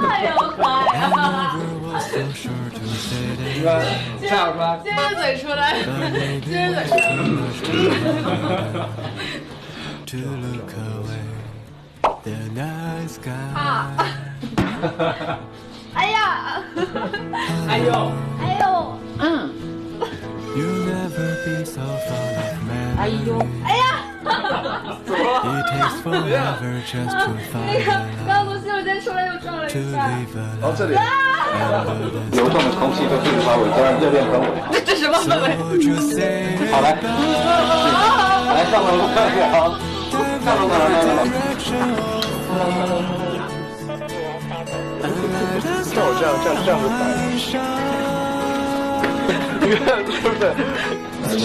哎呦，可爱啊！你看这样说，接着嘴出来，接着嘴出来。啊！哎呀！哎呦，哎呦！嗯。哎呦！哎呀！怎么了？那个刚从洗手间出来又撞了一下。哦，这里流动的空气都对着马尾，加上热恋氛围。这什么氛围？好来，来上楼看一下啊，上楼像我这样子摆，你看是不是？